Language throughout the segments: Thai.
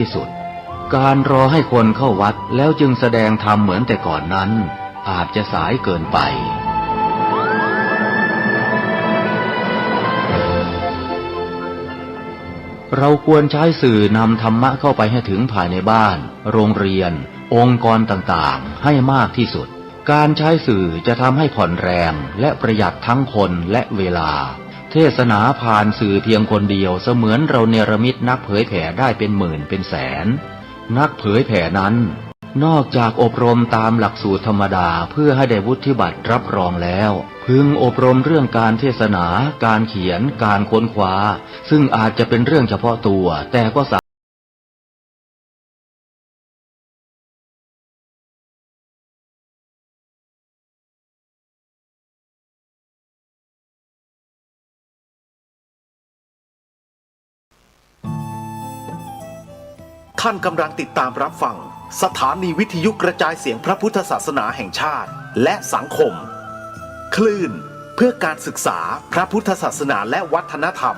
ที่สุดการรอให้คนเข้าวัดแล้วจึงแสดงธรรมเหมือนแต่ก่อนนั้นอาจจะสายเกินไปเราควรใช้สื่อนำธรรมะเข้าไปให้ถึงภายในบ้านโรงเรียนองค์กรต่างๆให้มากที่สุดการใช้สื่อจะทำให้ผ่อนแรงและประหยัดทั้งคนและเวลาเทศนาผ่านสื่อเพียงคนเดียวเสมือนเราเนรมิตนักเผยแผ่ได้เป็นหมื่นเป็นแสนนักเผยแผ่นั้นนอกจากอบรมตามหลักสูตรธรรมดาเพื่อให้ได้วุฒิบัตรรับรองแล้วพึงอบรมเรื่องการเทศนาการเขียนการค้นคว้าซึ่งอาจจะเป็นเรื่องเฉพาะตัวแต่ก็ท่านกำลังติดตามรับฟังสถานีวิทยุกระจายเสียงพระพุทธศาสนาแห่งชาติและสังคมคลื่นเพื่อการศึกษาพระพุทธศาสนาและวัฒนธรรม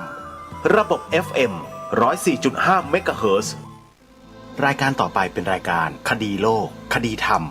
ระบบ FM 104.5 เมกะเฮิรตซ์รายการต่อไปเป็นรายการคดีโลกคดีธรรม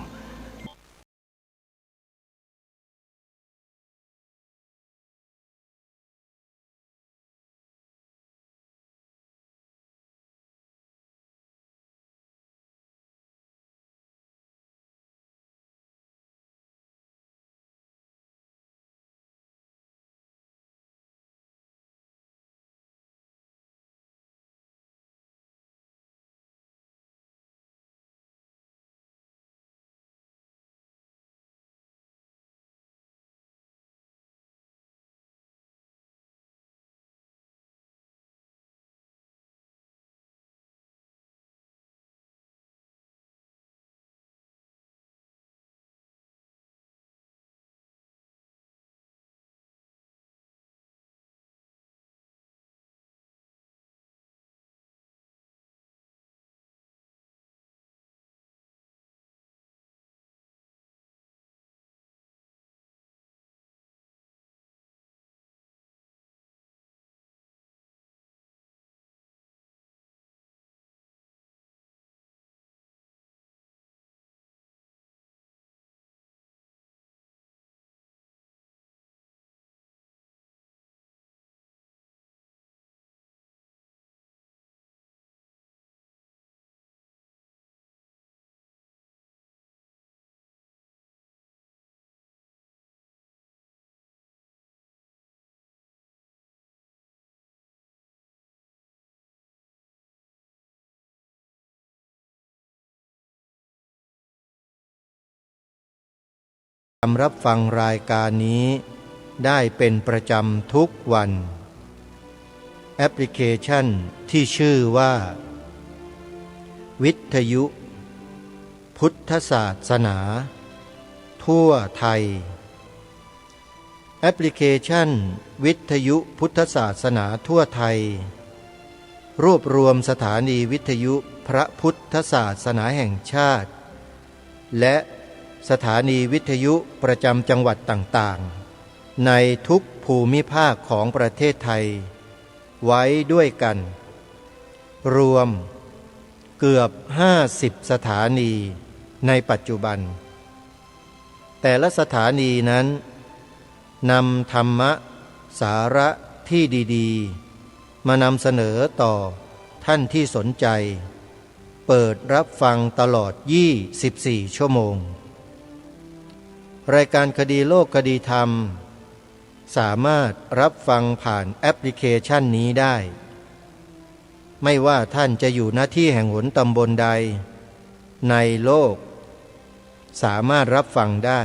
รับฟังรายการนี้ได้เป็นประจำทุกวันแอปพลิเคชันที่ชื่อว่าวิทยุพุทธศาสนาทั่วไทยแอปพลิเคชันวิทยุพุทธศาสนาทั่วไทยรวบรวมสถานีวิทยุพระพุทธศาสนาแห่งชาติและสถานีวิทยุประจำจังหวัดต่างๆในทุกภูมิภาคของประเทศไทยไว้ด้วยกันรวมเกือบ50สถานีในปัจจุบันแต่ละสถานีนั้นนำธรรมะสาระที่ดีๆมานำเสนอต่อท่านที่สนใจเปิดรับฟังตลอด24ชั่วโมงรายการคดีโลกคดีธรรมสามารถรับฟังผ่านแอปพลิเคชันนี้ได้ไม่ว่าท่านจะอยู่ณที่แห่งหนตำบลใดในโลกสามารถรับฟังได้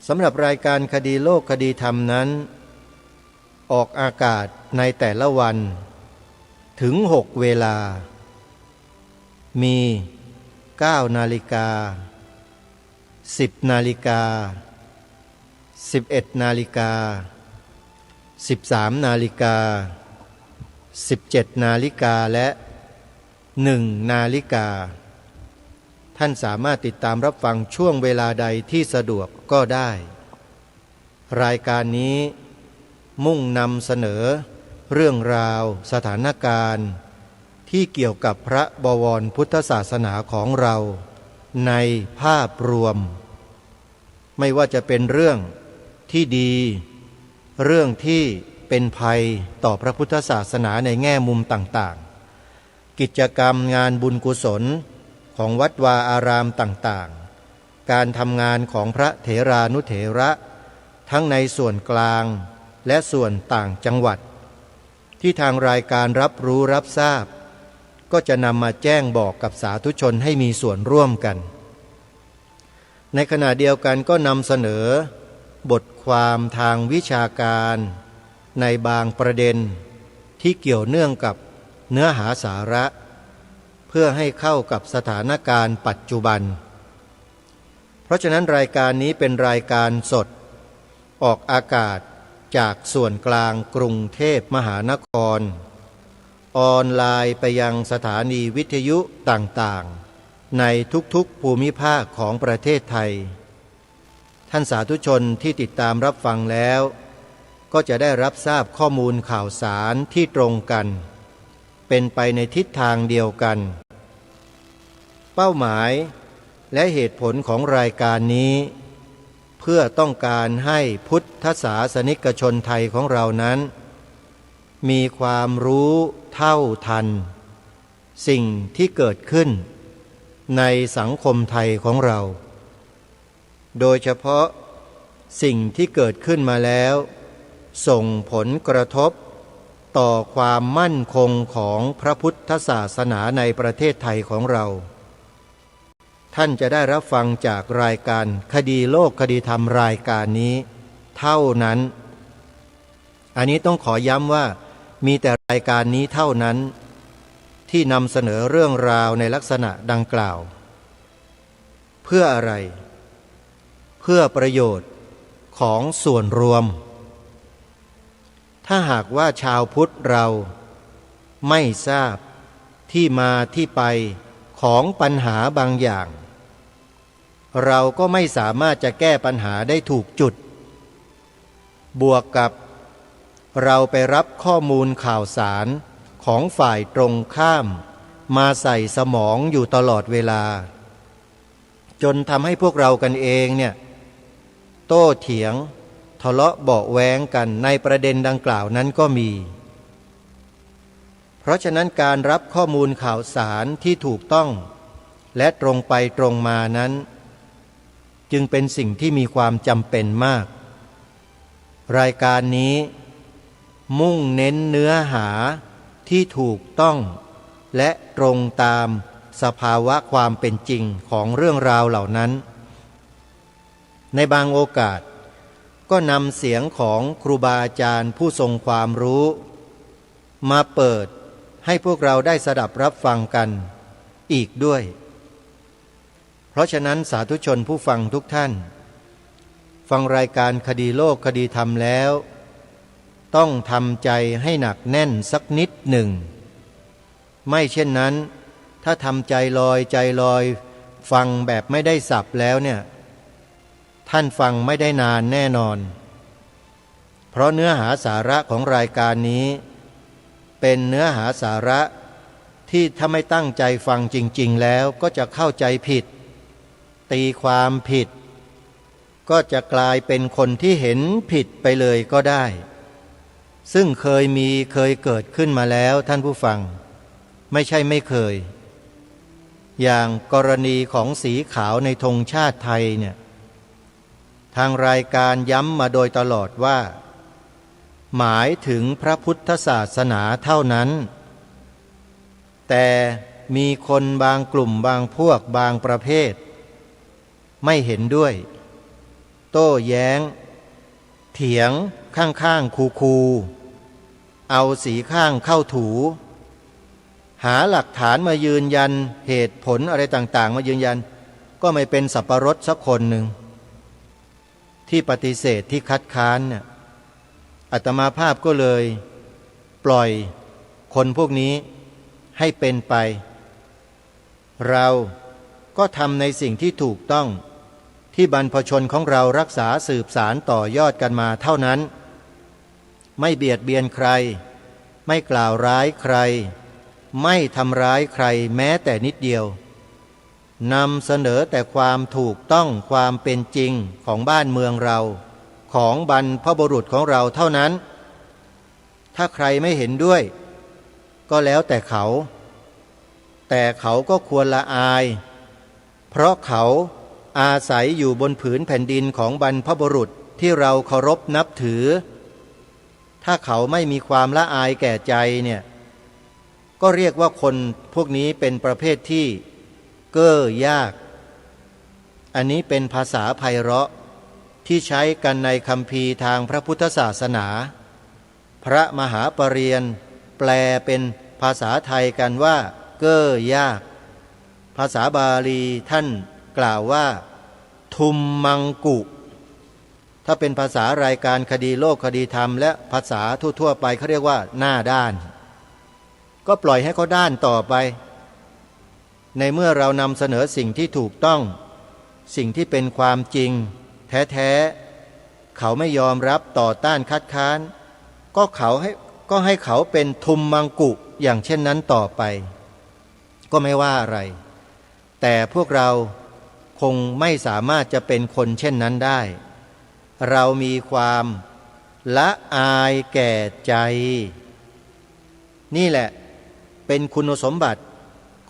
สำหรับรายการคดีโลกคดีธรรมนั้นออกอากาศในแต่ละวันถึง6เวลามี9นาฬิกา10นาฬิกา11นาฬิกา13นาฬิกา17นาฬิกาและ1นาฬิกาท่านสามารถติดตามรับฟังช่วงเวลาใดที่สะดวกก็ได้รายการนี้มุ่งนำเสนอเรื่องราวสถานการณ์ ที่เกี่ยวกับพระบวรพุทธศาสนาของเราในภาพรวมไม่ว่าจะเป็นเรื่องที่ดีเรื่องที่เป็นภัยต่อพระพุทธศาสนาในแง่มุมต่างๆกิจกรรมงานบุญกุศลของวัดวาอารามต่างๆการทำงานของพระเถรานุเถระทั้งในส่วนกลางและส่วนต่างจังหวัดที่ทางรายการรับรู้รับทราบก็จะนำมาแจ้งบอกกับสาธุชนให้มีส่วนร่วมกันในขณะเดียวกันก็นำเสนอบทความทางวิชาการในบางประเด็นที่เกี่ยวเนื่องกับเนื้อหาสาระเพื่อให้เข้ากับสถานการณ์ปัจจุบันเพราะฉะนั้นรายการนี้เป็นรายการสดออกอากาศจากส่วนกลางกรุงเทพมหานครออนไลน์ไปยังสถานีวิทยุต่างๆในทุกๆภูมิภาคของประเทศไทยท่านสาธุชนที่ติดตามรับฟังแล้วก็จะได้รับทราบข้อมูลข่าวสารที่ตรงกันเป็นไปในทิศทางเดียวกันเป้าหมายและเหตุผลของรายการนี้เพื่อต้องการให้พุทธศาสนิกชนไทยของเรานั้นมีความรู้เท่าทันสิ่งที่เกิดขึ้นในสังคมไทยของเราโดยเฉพาะสิ่งที่เกิดขึ้นมาแล้วส่งผลกระทบต่อความมั่นคงของพระพุทธศาสนาในประเทศไทยของเราท่านจะได้รับฟังจากรายการคดีโลกคดีธรรมรายการนี้เท่านั้นอันนี้ต้องขอย้ำว่ามีแต่รายการนี้เท่านั้นที่นำเสนอเรื่องราวในลักษณะดังกล่าวเพื่ออะไรเพื่อประโยชน์ของส่วนรวมถ้าหากว่าชาวพุทธเราไม่ทราบที่มาที่ไปของปัญหาบางอย่างเราก็ไม่สามารถจะแก้ปัญหาได้ถูกจุดบวกกับเราไปรับข้อมูลข่าวสารของฝ่ายตรงข้ามมาใส่สมองอยู่ตลอดเวลาจนทำให้พวกเรากันเองเนี่ยโต้เถียงทะเลาะเบาะแว้งกันในประเด็นดังกล่าวนั้นก็มีเพราะฉะนั้นการรับข้อมูลข่าวสารที่ถูกต้องและตรงไปตรงมานั้นจึงเป็นสิ่งที่มีความจำเป็นมากรายการนี้มุ่งเน้นเนื้อหาที่ถูกต้องและตรงตามสภาวะความเป็นจริงของเรื่องราวเหล่านั้นในบางโอกาสก็นำเสียงของครูบาอาจารย์ผู้ทรงความรู้มาเปิดให้พวกเราได้สดับรับฟังกันอีกด้วยเพราะฉะนั้นสาธุชนผู้ฟังทุกท่านฟังรายการคดีโลกคดีธรรมแล้วต้องทำใจให้หนักแน่นสักนิดหนึ่งไม่เช่นนั้นถ้าทำใจลอยใจลอยฟังแบบไม่ได้สับแล้วเนี่ยท่านฟังไม่ได้นานแน่นอนเพราะเนื้อหาสาระของรายการนี้เป็นเนื้อหาสาระที่ถ้าไม่ตั้งใจฟังจริงๆแล้วก็จะเข้าใจผิดตีความผิดก็จะกลายเป็นคนที่เห็นผิดไปเลยก็ได้ซึ่งเคยเกิดขึ้นมาแล้วท่านผู้ฟังไม่ใช่ไม่เคยอย่างกรณีของสีขาวในธงชาติไทยเนี่ยทางรายการย้ำมาโดยตลอดว่าหมายถึงพระพุทธศาสนาเท่านั้นแต่มีคนบางกลุ่มบางพวกบางประเภทไม่เห็นด้วยโต้แย้งเถียงข้างๆคูเอาสีข้างเข้าถูหาหลักฐานมายืนยันเหตุผลอะไรต่างๆมายืนยันก็ไม่เป็นสับปะรดสักคนหนึ่งที่ปฏิเสธที่คัดค้านเนี่ยอาตมาภาพก็เลยปล่อยคนพวกนี้ให้เป็นไปเราก็ทำในสิ่งที่ถูกต้องที่บรรพชนของเรารักษาสืบสารต่อยอดกันมาเท่านั้นไม่เบียดเบียนใครไม่กล่าวร้ายใคร ไม่ทำร้ายใครแม้แต่นิดเดียวนำเสนอแต่ความถูกต้องความเป็นจริงของบ้านเมืองเราของบรรพบุรุษของเราเท่านั้นถ้าใครไม่เห็นด้วยก็แล้วแต่เขาก็ควรละอายเพราะเขาอาศัยอยู่บนผืนแผ่นดินของบรรพบุรุษที่เราเคารพนับถือถ้าเขาไม่มีความละอายแก่ใจเนี่ยก็เรียกว่าคนพวกนี้เป็นประเภทที่เก้อยากอันนี้เป็นภาษาไพเราะที่ใช้กันในคัมภีร์ทางพระพุทธศาสนาพระมหาปริญญาแปลเป็นภาษาไทยกันว่าเก้อยากภาษาบาลีท่านกล่าวว่าทุมมังกุถ้าเป็นภาษารายการคดีโลกคดีธรรมและภาษาทั่วๆไปเขาเรียกว่าหน้าด้านก็ปล่อยให้เขาด้านต่อไปในเมื่อเรานำเสนอสิ่งที่ถูกต้องสิ่งที่เป็นความจริงแท้ๆเขาไม่ยอมรับต่อต้านคัดค้านก็ให้เขาเป็นทุมมังกุอย่างเช่นนั้นต่อไปก็ไม่ว่าอะไรแต่พวกเราคงไม่สามารถจะเป็นคนเช่นนั้นได้เรามีความละอายแก่ใจนี่แหละเป็นคุณสมบัติ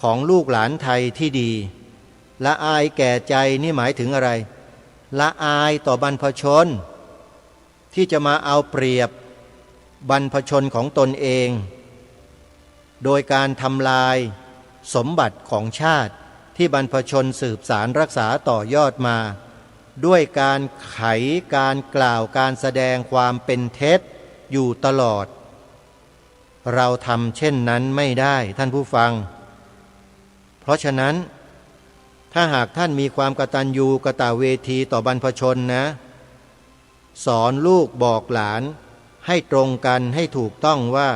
ของลูกหลานไทยที่ดีละอายแก่ใจนี่หมายถึงอะไรละอายต่อบรรพชนที่จะมาเอาเปรียบบรรพชนของตนเองโดยการทำลายสมบัติของชาติที่บรรพชนสืบสารรักษาต่อยอดมาด้วยการไขการกล่าวการแสดงความเป็นเท็จอยู่ตลอดเราทำเช่นนั้นไม่ได้ท่านผู้ฟังเพราะฉะนั้นถ้าหากท่านมีความกตัญญูกตเวทีต่อบรรพชนนะสอนลูกบอกหลานให้ตรงกันให้ถูกต้องว่า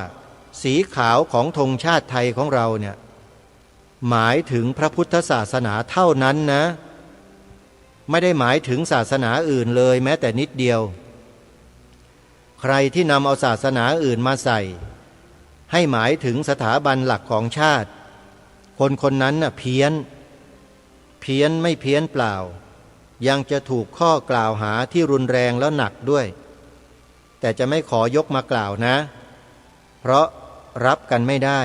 สีขาวของธงชาติไทยของเราเนี่ยหมายถึงพระพุทธศาสนาเท่านั้นนะไม่ได้หมายถึงศาสนาอื่นเลยแม้แต่นิดเดียวใครที่นำเอาศาสนาอื่นมาใส่ให้หมายถึงสถาบันหลักของชาติคนนั้นน่ะเพี้ยนไม่เพี้ยนเปล่ายังจะถูกข้อกล่าวหาที่รุนแรงแล้วหนักด้วยแต่จะไม่ขอยกมากล่าวนะเพราะรับกันไม่ได้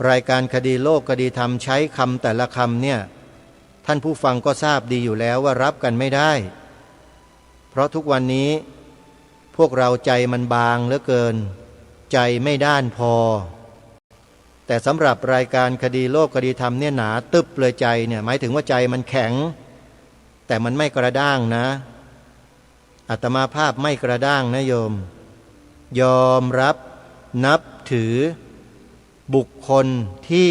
รายการคดีโลกคดีธรรมใช้คำแต่ละคำเนี่ยท่านผู้ฟังก็ทราบดีอยู่แล้วว่ารับกันไม่ได้เพราะทุกวันนี้พวกเราใจมันบางเหลือเกินใจไม่ด้านพอแต่สำหรับรายการคดีโลกคดีธรรมเนี่ยหนาตึบเลยใจเนี่ยหมายถึงว่าใจมันแข็งแต่มันไม่กระด้างนะอาตมาภาพไม่กระด้างนะโยมยอมรับนับถือบุคคลที่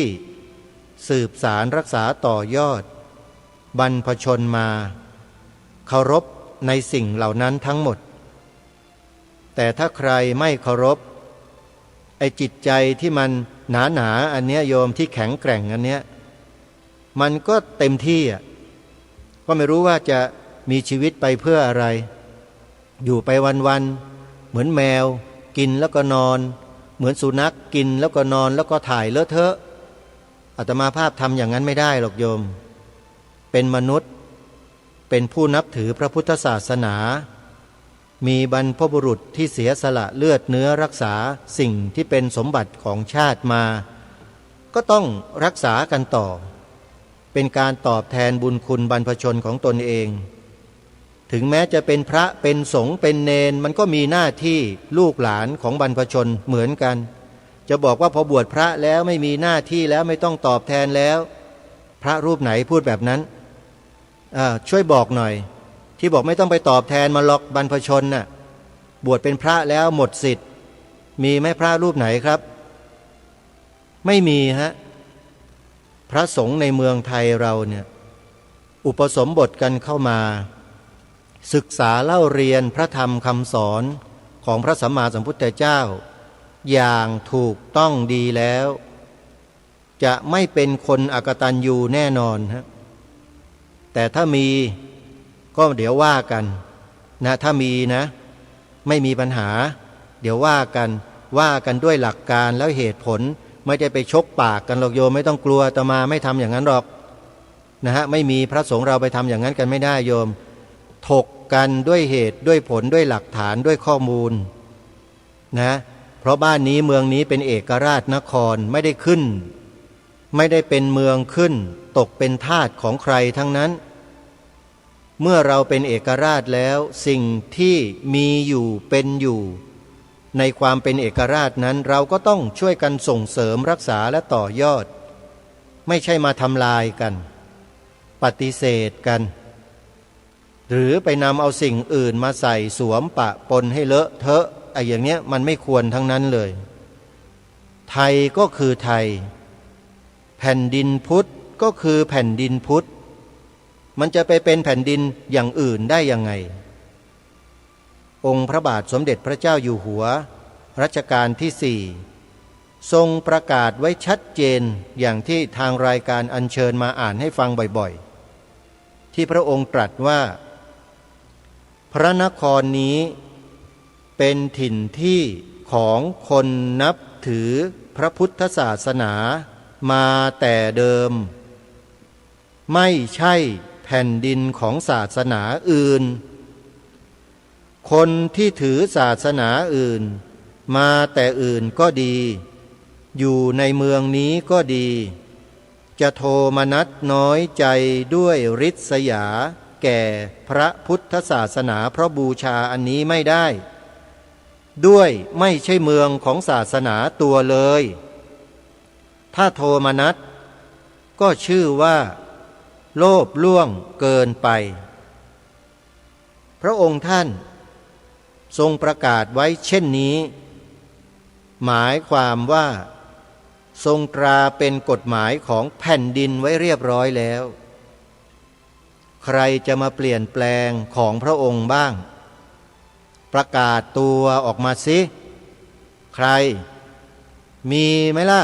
สืบสารรักษาต่อยอดบรรพชนมาเคารพในสิ่งเหล่านั้นทั้งหมดแต่ถ้าใครไม่เคารพไอ้จิตใจที่มันหนาอันเนี้ยโยมที่แข็งแกร่งอันเนี้ยมันก็เต็มที่อ่ะก็ไม่รู้ว่าจะมีชีวิตไปเพื่ออะไรอยู่ไปวันๆเหมือนแมวกินแล้วก็นอนเหมือนสุนัขกินแล้วก็นอนแล้วก็ถ่ายเลอะเทอะอาตมาภาพทำอย่างนั้นไม่ได้หรอกโยมเป็นมนุษย์เป็นผู้นับถือพระพุทธศาสนามีบรรพบุรุษที่เสียสละเลือดเนื้อรักษาสิ่งที่เป็นสมบัติของชาติมาก็ต้องรักษากันต่อเป็นการตอบแทนบุญคุณบรรพชนของตนเองถึงแม้จะเป็นพระเป็นสงฆ์เป็นเณรมันก็มีหน้าที่ลูกหลานของบรรพชนเหมือนกันจะบอกว่าพอบวชพระแล้วไม่มีหน้าที่แล้วไม่ต้องตอบแทนแล้วพระรูปไหนพูดแบบนั้นช่วยบอกหน่อยที่บอกไม่ต้องไปตอบแทนมาหรอกบรรพชนน่ะบวชเป็นพระแล้วหมดสิทธิ์มีไหมพระรูปไหนครับไม่มีฮะพระสงฆ์ในเมืองไทยเราเนี่ยอุปสมบทกันเข้ามาศึกษาเล่าเรียนพระธรรมคำสอนของพระสัมมาสัมพุทธเจ้าอย่างถูกต้องดีแล้วจะไม่เป็นคนอกตัญญูแน่นอนฮะแต่ถ้ามีก็เดี๋ยวว่ากันนะถ้ามีนะไม่มีปัญหาเดี๋ยวว่ากันด้วยหลักการแล้วเหตุผล ไม่ได้ไปชกปากกันหรอกโยมไม่ต้องกลัวอาตมาไม่ทำอย่างนั้นหรอกนะฮะไม่มีพระสงฆ์เราไปทำอย่างนั้นกันไม่ได้โยมถกกันด้วยเหตุด้วยผลด้วยหลักฐานด้วยข้อมูลนะเพราะบ้านนี้เมืองนี้เป็นเอกราชนครไม่ได้ขึ้นไม่ได้เป็นเมืองขึ้นตกเป็นทาสของใครทั้งนั้นเมื่อเราเป็นเอกราชแล้วสิ่งที่มีอยู่เป็นอยู่ในความเป็นเอกราชนั้นเราก็ต้องช่วยกันส่งเสริมรักษาและต่อยอดไม่ใช่มาทำลายกันปฏิเสธกันหรือไปนำเอาสิ่งอื่นมาใส่สวมปะปนให้เลอะเทอะไอ้อย่างเนี้ยมันไม่ควรทั้งนั้นเลยไทยก็คือไทยแผ่นดินพุทธก็คือแผ่นดินพุทธมันจะไปเป็นแผ่นดินอย่างอื่นได้ยังไงองค์พระบาทสมเด็จพระเจ้าอยู่หัวรัชกาลที่ 4ทรงประกาศไว้ชัดเจนอย่างที่ทางรายการอัญเชิญมาอ่านให้ฟังบ่อยๆที่พระองค์ตรัสว่าพระนครนี้เป็นถิ่นที่ของคนนับถือพระพุทธศาสนามาแต่เดิมไม่ใช่แผ่นดินของศาสนาอื่นคนที่ถือศาสนาอื่นมาแต่อื่นก็ดีอยู่ในเมืองนี้ก็ดีจะโทมนัสน้อยใจด้วยริษยาแก่พระพุทธศาสนาเพราะบูชาอันนี้ไม่ได้ด้วยไม่ใช่เมืองของศาสนาตัวเลยถ้าโทมนัสก็ชื่อว่าโลภล่วงเกินไปพระองค์ท่านทรงประกาศไว้เช่นนี้หมายความว่าทรงตราเป็นกฎหมายของแผ่นดินไว้เรียบร้อยแล้วใครจะมาเปลี่ยนแปลงของพระองค์บ้างประกาศตัวออกมาสิใครมีไหมล่ะ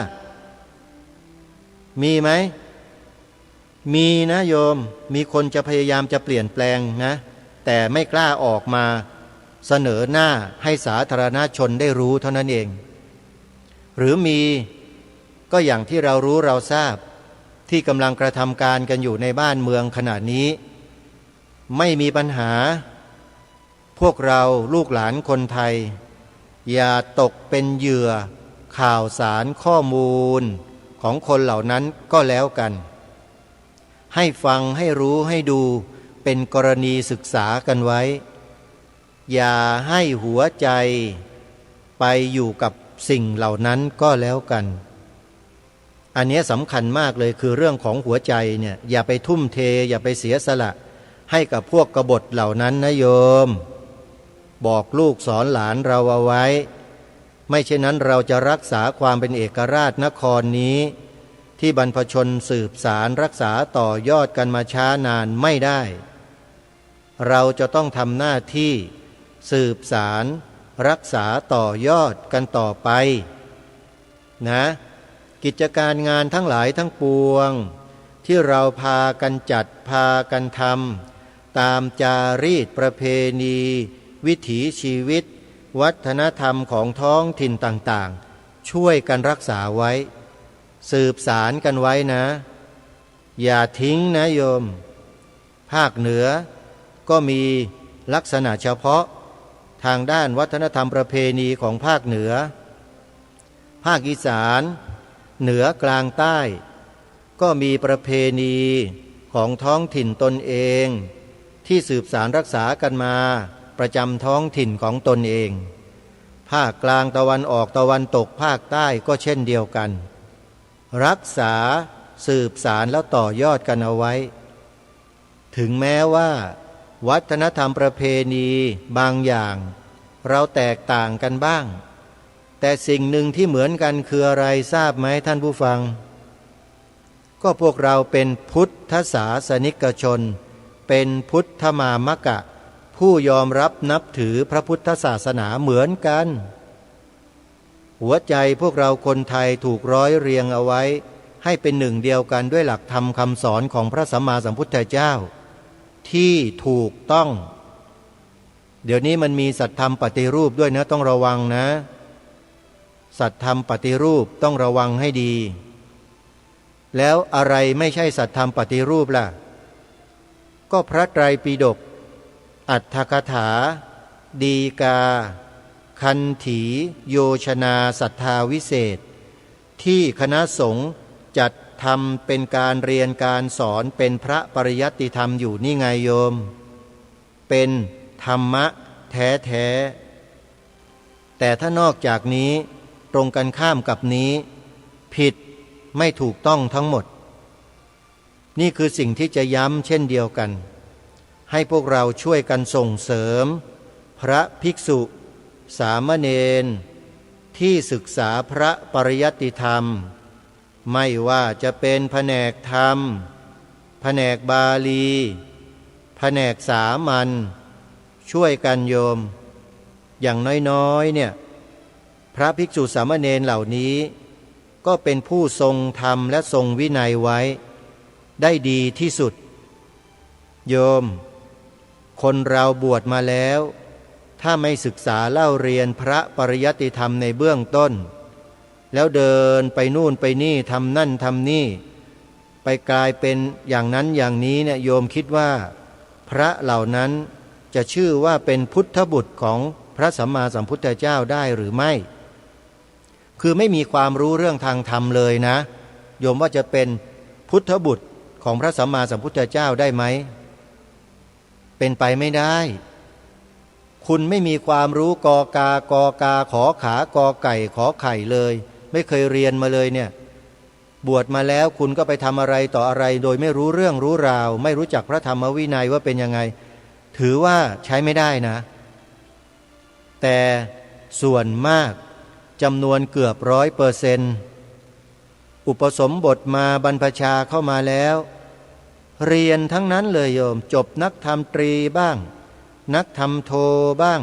มีไหมมีนะโยมมีคนจะพยายามจะเปลี่ยนแปลงนะแต่ไม่กล้าออกมาเสนอหน้าให้สาธารณชนได้รู้เท่านั้นเองหรือมีก็อย่างที่เรารู้เราทราบที่กำลังกระทำการกันอยู่ในบ้านเมืองขณะนี้ไม่มีปัญหาพวกเราลูกหลานคนไทยอย่าตกเป็นเหยื่อข่าวสารข้อมูลของคนเหล่านั้นก็แล้วกันให้ฟังให้รู้ให้ดูเป็นกรณีศึกษากันไว้อย่าให้หัวใจไปอยู่กับสิ่งเหล่านั้นก็แล้วกันอันนี้สำคัญมากเลยคือเรื่องของหัวใจเนี่ยอย่าไปทุ่มเทอย่าไปเสียสละให้กับพวกกบฏเหล่านั้นนะโยมบอกลูกสอนหลานเราเอาไว้ไม่เช่นนั้นเราจะรักษาความเป็นเอกราชนครนี้ที่บรรพชนสืบสารรักษาต่อยอดกันมาช้านานไม่ได้เราจะต้องทำหน้าที่สืบสารรักษาต่อยอดกันต่อไปนะกิจการงานทั้งหลายทั้งปวงที่เราพากันจัดพากันทำตามจารีตประเพณีวิถีชีวิตวัฒนธรรมของท้องถิ่นต่างๆช่วยกันรักษาไว้สืบสารกันไว้นะอย่าทิ้งนะโยมภาคเหนือก็มีลักษณะเฉพาะทางด้านวัฒนธรรมประเพณีของภาคเหนือภาคอีสานเหนือกลางใต้ก็มีประเพณีของท้องถิ่นตนเองที่สืบสารรักษากันมาประจำท้องถิ่นของตนเองภาคกลางตะวันออกตะวันตกภาคใต้ก็เช่นเดียวกันรักษาสืบสารแล้วต่อยอดกันเอาไว้ถึงแม้ว่าวัฒนธรรมประเพณีบางอย่างเราแตกต่างกันบ้างแต่สิ่งหนึ่งที่เหมือนกันคืออะไรทราบไหมท่านผู้ฟังก็พวกเราเป็นพุทธศาสนิกชนเป็นพุทธมามกะผู้ยอมรับนับถือพระพุทธศาสนาเหมือนกันหัวใจพวกเราคนไทยถูกร้อยเรียงเอาไว้ให้เป็นหนึ่งเดียวกันด้วยหลักธรรมคำสอนของพระสัมมาสัมพุทธเจ้าที่ถูกต้องเดี๋ยวนี้มันมีสัตธรรมปฏิรูปด้วยนะต้องระวังนะ สัตธรรมปฏิรูปต้องระวังให้ดีแล้วอะไรไม่ใช่สัตธรรมปฏิรูปล่ะก็พระไตรปิฎกอรรถกถาดีกาคันถีโยชนาศรัทธาวิเศษที่คณะสงฆ์จัดทำเป็นการเรียนการสอนเป็นพระปริยัติธรรมอยู่นี่ไงโยมเป็นธรรมะแท้ๆแต่ถ้านอกจากนี้ตรงกันข้ามกับนี้ผิดไม่ถูกต้องทั้งหมดนี่คือสิ่งที่จะย้ำเช่นเดียวกันให้พวกเราช่วยกันส่งเสริมพระภิกษุสามเณรที่ศึกษาพระปริยัติธรรมไม่ว่าจะเป็นแผนกธรรมแผนกบาลีแผนกสามัญช่วยกันโยมอย่างน้อยๆเนี่ยพระภิกษุสามเณรเหล่านี้ก็เป็นผู้ทรงธรรมและทรงวินัยไว้ได้ดีที่สุดโยมคนเราบวชมาแล้วถ้าไม่ศึกษาเล่าเรียนพระปริยัติธรรมในเบื้องต้นแล้วเดินไปนู่นไปนี่ทำนั่นทำนี่ไปกลายเป็นอย่างนั้นอย่างนี้เนี่ยโยมคิดว่าพระเหล่านั้นจะชื่อว่าเป็นพุทธบุตรของพระสัมมาสัมพุทธเจ้าได้หรือไม่คือไม่มีความรู้เรื่องทางธรรมเลยนะโยมว่าจะเป็นพุทธบุตรของพระสัมมาสัมพุทธเจ้าได้ไหมเป็นไปไม่ได้คุณไม่มีความรู้กอกากขอขากอไก่ขอไข่เลยไม่เคยเรียนมาเลยเนี่ยบวชมาแล้วคุณก็ไปทำอะไรต่ออะไรโดยไม่รู้เรื่องรู้ราวไม่รู้จักพระธรรมวินัยว่าเป็นยังไงถือว่าใช้ไม่ได้นะแต่ส่วนมากจำนวนเกือบ100%อุปสมบทมาบรรพชาเข้ามาแล้วเรียนทั้งนั้นเลยโยมจบนักธรรมตรีบ้างนักธรรมโทบ้าง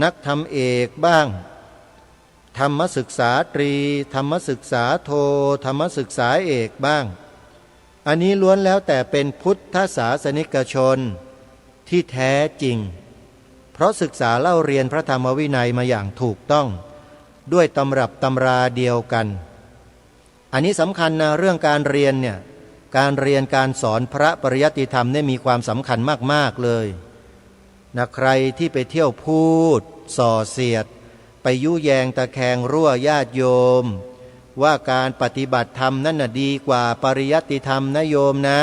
นักธรรมเอกบ้างธรรมศึกษาตรีธรรมศึกษาโทธรรมศึกษาเอกบ้างอันนี้ล้วนแล้วแต่เป็นพุทธศาสนิกชนที่แท้จริงเพราะศึกษาเล่าเรียนพระธรรมวินัยมาอย่างถูกต้องด้วยตำรับตำราเดียวกันอันนี้สำคัญนะเรื่องการเรียนเนี่ยการเรียนการสอนพระปริยัติธรรมเนี่ยมีความสำคัญมากๆเลยนะใครที่ไปเที่ยวพูดส่อเสียดไปยุแยงตะแคงรั่วญาติโยมว่าการปฏิบัติธรรมนั่นน่ะดีกว่าปริยัติธรรมนะโยมนะ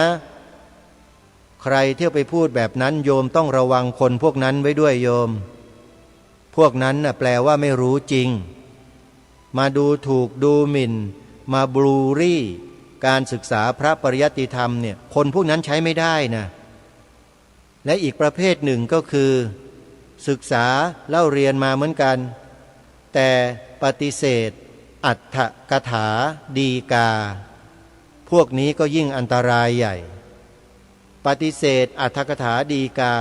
ใครเที่ยวไปพูดแบบนั้นโยมต้องระวังคนพวกนั้นไว้ด้วยโยมพวกนั้นน่ะแปลว่าไม่รู้จริงมาดูถูกดูหมิ่นมาบลูรี่การศึกษาพระปริยัติธรรมเนี่ยคนพวกนั้นใช้ไม่ได้นะและอีกประเภทหนึ่งก็คือศึกษาเล่าเรียนมาเหมือนกันแต่ปฏิเสธอรรถกถาดีกาพวกนี้ก็ยิ่งอันตรายใหญ่ปฏิเสธอรรถกถาดีกา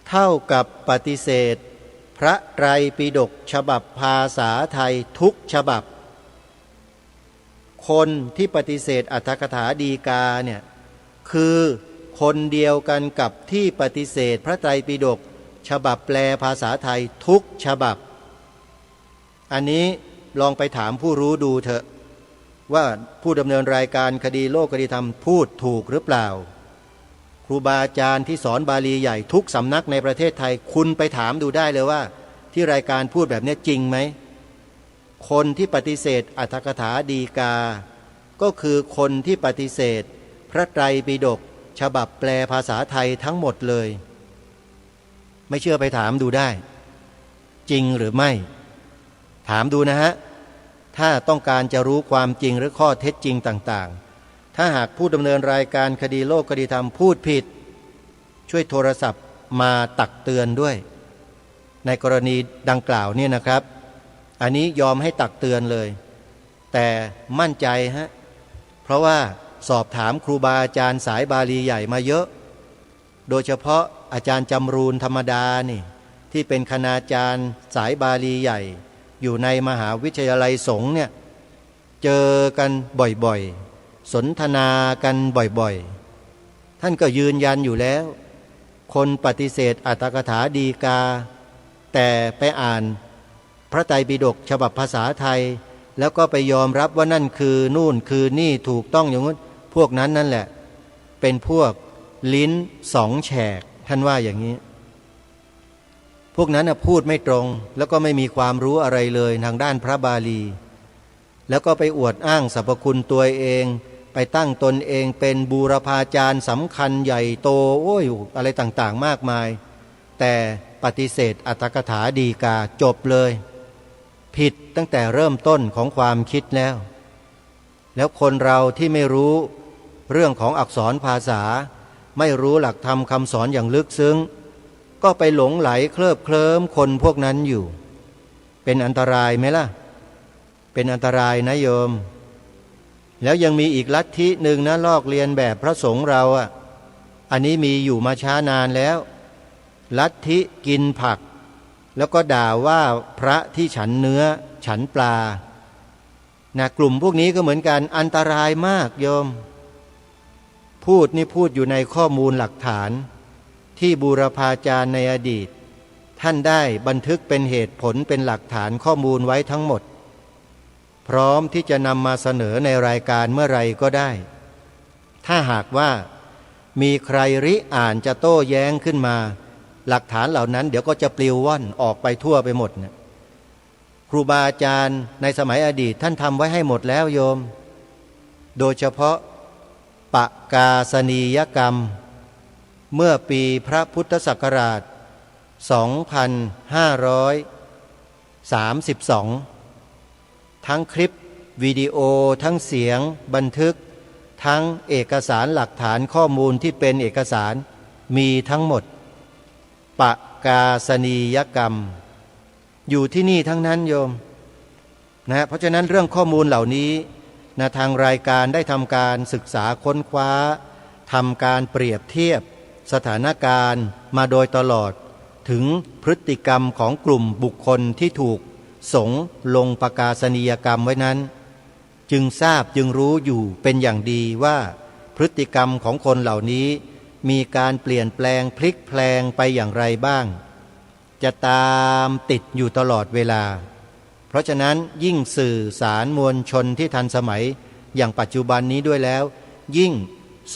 เท่ากับปฏิเสธพระไตรปิฎกฉบับภาษาไทยทุกฉบับคนที่ปฏิเสธอรรถกถาดีกาเนี่ยคือคนเดียวกันกับที่ปฏิเสธพระไตรปิฎกฉบับแปลภาษาไทยทุกฉบับอันนี้ลองไปถามผู้รู้ดูเถอะว่าผู้ดำเนินรายการคดีโลกคดีธรรมพูดถูกหรือเปล่าครูบาอาจารย์ที่สอนบาลีใหญ่ทุกสำนักในประเทศไทยคุณไปถามดูได้เลยว่าที่รายการพูดแบบนี้จริงไหมคนที่ปฏิเสธอรรถกถาดีกาก็คือคนที่ปฏิเสธพระไตรปิฎกฉบับแปลภาษาไทยทั้งหมดเลยไม่เชื่อไปถามดูได้จริงหรือไม่ถามดูนะฮะถ้าต้องการจะรู้ความจริงหรือข้อเท็จจริงต่างๆถ้าหากผู้ดำเนินรายการคดีโลกคดีธรรมพูดผิดช่วยโทรศัพท์มาตักเตือนด้วยในกรณีดังกล่าวเนี่ยนะครับอันนี้ยอมให้ตักเตือนเลยแต่มั่นใจฮะเพราะว่าสอบถามครูบาอาจารย์สายบาลีใหญ่มาเยอะโดยเฉพาะอาจารย์จำรูนธรรมดานี่ที่เป็นคณาจารย์สายบาลีใหญ่อยู่ในมหาวิทยาลัยสงฆ์เนี่ยเจอกันบ่อยๆสนทนากันบ่อยๆท่านก็ยืนยันอยู่แล้วคนปฏิเสธอรรถกถาดีกาแต่ไปอ่าน พระไตรปิฎกฉบับภาษาไทยแล้วก็ไปยอมรับว่านั่นคือนู่นคือนี่ถูกต้องอย่างนั้นพวกนั้นนั่นแหละเป็นพวกลิ้นสองแฉกท่านว่าอย่างนี้พวกนั้นพูดไม่ตรงแล้วก็ไม่มีความรู้อะไรเลยทางด้านพระบาลีแล้วก็ไปอวดอ้างสรรพคุณตัวเองไปตั้งตนเองเป็นบูรพาจารย์สำคัญใหญ่โตโอ้ยอะไรต่างๆมากมายแต่ปฏิเสธอรรถกถาดีกาจบเลยผิดตั้งแต่เริ่มต้นของความคิดแล้วคนเราที่ไม่รู้เรื่องของอักษรภาษาไม่รู้หลักธรรมคำสอนอย่างลึกซึ้งก็ไปหลงไหลเคลิบเคลิ้มคนพวกนั้นอยู่เป็นอันตรายไหมล่ะเป็นอันตรายนะโยมแล้วยังมีอีกลัทธิหนึ่งนะลอกเลียนแบบพระสงฆ์เราอันนี้มีอยู่มาช้านานแล้วลัทธิกินผักแล้วก็ด่าว่าพระที่ฉันเนื้อฉันปลานะกลุ่มพวกนี้ก็เหมือนกันอันตรายมากโยมพูดอยู่ในข้อมูลหลักฐานที่บูรพาจารย์ในอดีตท่านได้บันทึกเป็นเหตุผลเป็นหลักฐานข้อมูลไว้ทั้งหมดพร้อมที่จะนำมาเสนอในรายการเมื่อไรก็ได้ถ้าหากว่ามีใครริอ่านจะโต้แย้งขึ้นมาหลักฐานเหล่านั้นเดี๋ยวก็จะปลิวว่อนออกไปทั่วไปหมดนะครูบาอาจารย์ในสมัยอดีตท่านทำไว้ให้หมดแล้วโยมโดยเฉพาะปกาสนียกรรมเมื่อปีพระพุทธศักราช 2532 ทั้งคลิปวิดีโอทั้งเสียงบันทึกทั้งเอกสารหลักฐานข้อมูลที่เป็นเอกสารมีทั้งหมดปกาสนียกรรมอยู่ที่นี่ทั้งนั้นโยมนะเพราะฉะนั้นเรื่องข้อมูลเหล่านี้นะทางรายการได้ทำการศึกษาค้นคว้าทำการเปรียบเทียบสถานการณ์มาโดยตลอดถึงพฤติกรรมของกลุ่มบุคคลที่ถูกสงฆ์ลงประกาศนียกรรมไว้นั้นจึงทราบจึงรู้อยู่เป็นอย่างดีว่าพฤติกรรมของคนเหล่านี้มีการเปลี่ยนแปลงพลิกแพลงไปอย่างไรบ้างจะตามติดอยู่ตลอดเวลาเพราะฉะนั้นยิ่งสื่อสารมวลชนที่ทันสมัยอย่างปัจจุบันนี้ด้วยแล้วยิ่ง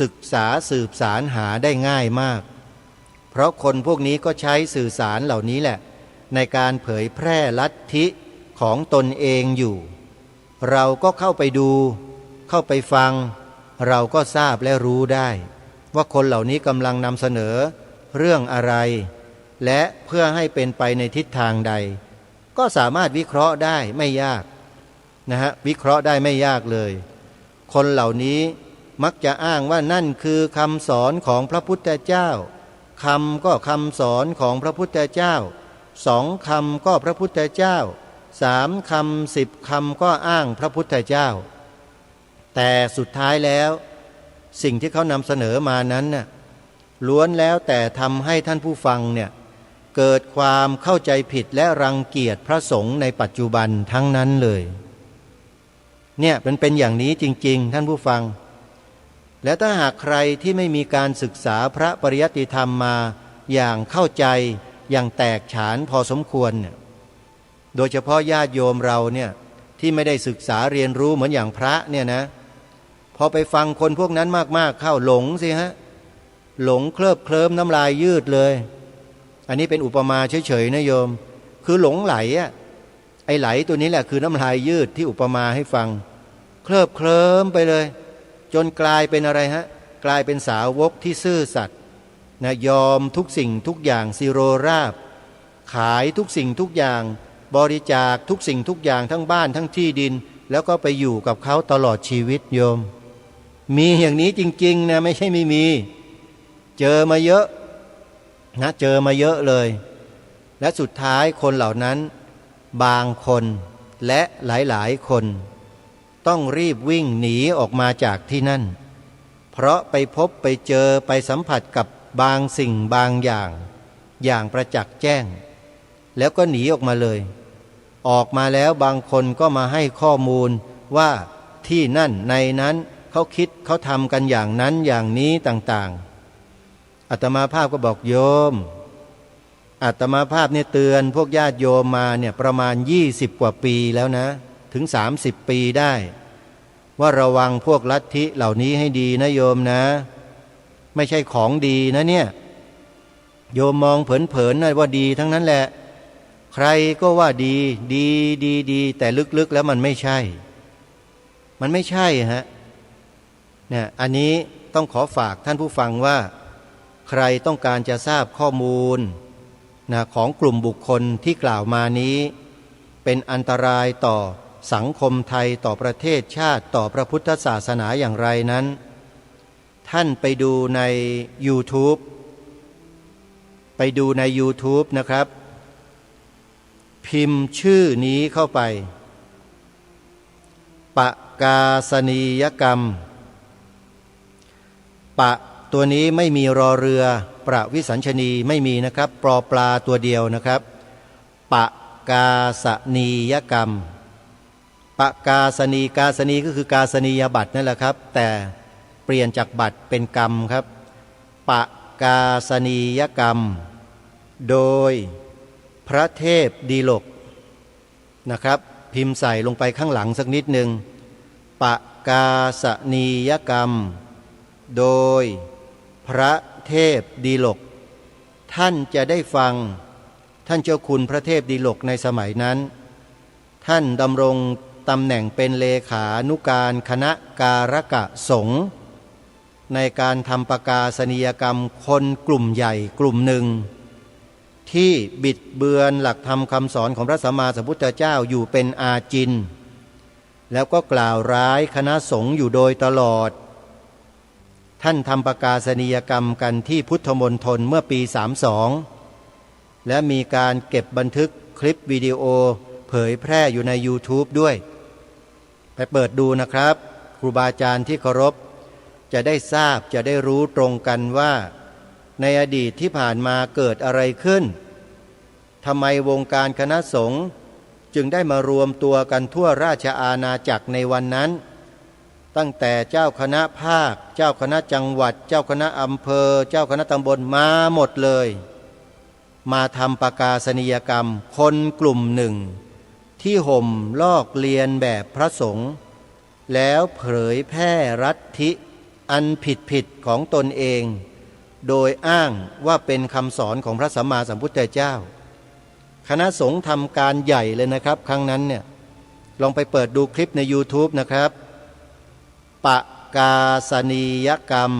ศึกษาสืบสารหาได้ง่ายมากเพราะคนพวกนี้ก็ใช้สื่อสารเหล่านี้แหละในการเผยแพร่ลัทธิของตนเองอยู่เราก็เข้าไปดูเข้าไปฟังเราก็ทราบและรู้ได้ว่าคนเหล่านี้กำลังนำเสนอเรื่องอะไรและเพื่อให้เป็นไปในทิศทางใดก็สามารถวิเคราะห์ได้ไม่ยากวิเคราะห์ได้ไม่ยากเลยคนเหล่านี้มักจะอ้างว่านั่นคือคำสอนของพระพุทธเจ้าคำก็คำสอนของพระพุทธเจ้า2 คำก็พระพุทธเจ้า3 คำ10 คำก็อ้างพระพุทธเจ้าแต่สุดท้ายแล้วสิ่งที่เขานำเสนอมานั้นน่ะล้วนแล้วแต่ทำให้ท่านผู้ฟังเนี่ยเกิดความเข้าใจผิดและรังเกียจพระสงฆ์ในปัจจุบันทั้งนั้นเลยเนี่ยมันเป็นอย่างนี้จริงๆท่านผู้ฟังและถ้าหากใครที่ไม่มีการศึกษาพระปริยัติธรรมมาอย่างเข้าใจอย่างแตกฉานพอสมควรเนี่ยโดยเฉพาะญาติโยมเราเนี่ยที่ไม่ได้ศึกษาเรียนรู้เหมือนอย่างพระเนี่ยนะพอไปฟังคนพวกนั้นมากๆเข้าหลงสิฮะหลงเคลิบเคลิ้มน้ำลายยืดเลยอันนี้เป็นอุปมาเฉยๆนะโยมคือหลงไหลไอ้ไหลตัวนี้แหละคือน้ำลายยืดที่อุปมาให้ฟังเคลิบเคลิ้มไปเลยจนกลายเป็นอะไรฮะกลายเป็นสาวกที่ซื่อสัตย์นะยอมทุกสิ่งทุกอย่างสิโรราบขายทุกสิ่งทุกอย่างบริจาคทุกสิ่งทุกอย่างทั้งบ้านทั้งที่ดินแล้วก็ไปอยู่กับเขาตลอดชีวิตโยมมีอย่างนี้จริงๆนะไม่ใช่ไม่มีเจอมาเยอะนะเจอมาเยอะเลยและสุดท้ายคนเหล่านั้นบางคนและหลายๆคนต้องรีบวิ่งหนีออกมาจากที่นั่นเพราะไปพบไปเจอไปสัมผัสกับบางสิ่งบางอย่างประจักษ์แจ้งแล้วก็หนีออกมาเลยออกมาแล้วบางคนก็มาให้ข้อมูลว่าที่นั่นในนั้นเขาคิดเขาทำกันอย่างนั้นอย่างนี้ต่างๆอาตมาภาพก็บอกโยม อาตมาภาพเนี่ยเตือนพวกญาติโยมมาเนี่ยประมาณ20 กว่าปีแล้วนะถึง30 ปีได้ว่าระวังพวกลัทธิเหล่านี้ให้ดีนะโยมนะไม่ใช่ของดีนะเนี่ยโยมมองเผินๆนะว่าดีทั้งนั้นแหละใครก็ว่าดีดีดีดีแต่ลึกๆแล้วมันไม่ใช่ฮะเนี่ยอันนี้ต้องขอฝากท่านผู้ฟังว่าใครต้องการจะทราบข้อมูลนะของกลุ่มบุคคลที่กล่าวมานี้เป็นอันตรายต่อสังคมไทยต่อประเทศชาติต่อพระพุทธศาสนาอย่างไรนั้นท่านไปดูใน YouTube นะครับพิมพ์ชื่อนี้เข้าไปปกาสนียกรรมปะตัวนี้ไม่มีรอเรือประวิสัญชนีไม่มีนะครับปลอปลาตัวเดียวนะครับปกาสนียกรรมปกาสนีกาสนีก็คือกาสนียบัตรนั่นแหละครับแต่เปลี่ยนจากบัตรเป็นกรรมครับปกาสนียกรรมโดยพระเทพดีลกนะครับพิมพ์ใส่ลงไปข้างหลังสักนิดหนึ่งปกาสนียกรรมโดยพระเทพดีลกท่านจะได้ฟังท่านเจ้าคุณพระเทพดีลกในสมัยนั้นท่านดำรงตำแหน่งเป็นเลขานุการคณะการกะสงฆ์ในการทำปกาสนียกรรมคนกลุ่มใหญ่กลุ่มหนึ่งที่บิดเบือนหลักธรรมคำสอนของพระสัมมาสัมพุทธเจ้าอยู่เป็นอาจินแล้วก็กล่าวร้ายคณะสงฆ์อยู่โดยตลอดท่านทำปกาสนียกรรมกันที่พุทธมณฑลเมื่อปี32และมีการเก็บบันทึกคลิปวิดีโอเผยแพร่อยู่ใน YouTube ด้วยไปเปิดดูนะครับครูบาอาจารย์ที่เคารพจะได้ทราบจะได้รู้ตรงกันว่าในอดีตที่ผ่านมาเกิดอะไรขึ้นทำไมวงการคณะสงฆ์จึงได้มารวมตัวกันทั่วราชอาณาจักรในวันนั้นตั้งแต่เจ้าคณะภาคเจ้าคณะจังหวัดเจ้าคณะอำเภอเจ้าคณะตำบลมาหมดเลยมาทำปกาสนียกรรมคนกลุ่มหนึ่งที่ห่มลอกเลียนแบบพระสงฆ์แล้วเผยแพร่ลัทธิอันผิดของตนเองโดยอ้างว่าเป็นคำสอนของพระสัมมาสัมพุทธเจ้าคณะสงฆ์ทำการใหญ่เลยนะครับครั้งนั้นเนี่ยลองไปเปิดดูคลิปใน YouTube นะครับปกาสนียกรรม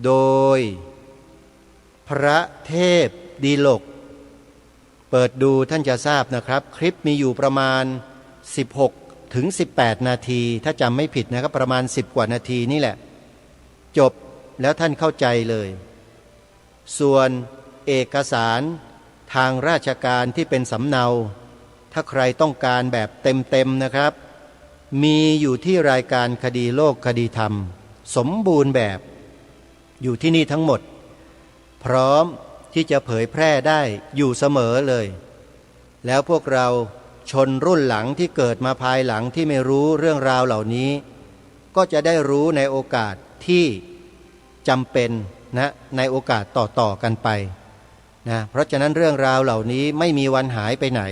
โดยพระเทพดีลกเปิดดูท่านจะทราบนะครับคลิปมีอยู่ประมาณ16 ถึง 18 นาทีถ้าจำไม่ผิดนะครับประมาณ10 กว่านาทีนี่แหละจบแล้วท่านเข้าใจเลยส่วนเอกสารทางราชการที่เป็นสำเนาถ้าใครต้องการแบบเต็มๆนะครับมีอยู่ที่รายการคดีโลกคดีธรรมสมบูรณ์แบบอยู่ที่นี่ทั้งหมดพร้อมที่จะเผยแพร่ได้อยู่เสมอเลยแล้วพวกเราชนรุ่นหลังที่เกิดมาภายหลังที่ไม่รู้เรื่องราวเหล่านี้ก็จะได้รู้ในโอกาสที่จำเป็นนะในโอกาสต่อกันไปนะเพราะฉะนั้นเรื่องราวเหล่านี้ไม่มีวันหายไปไหน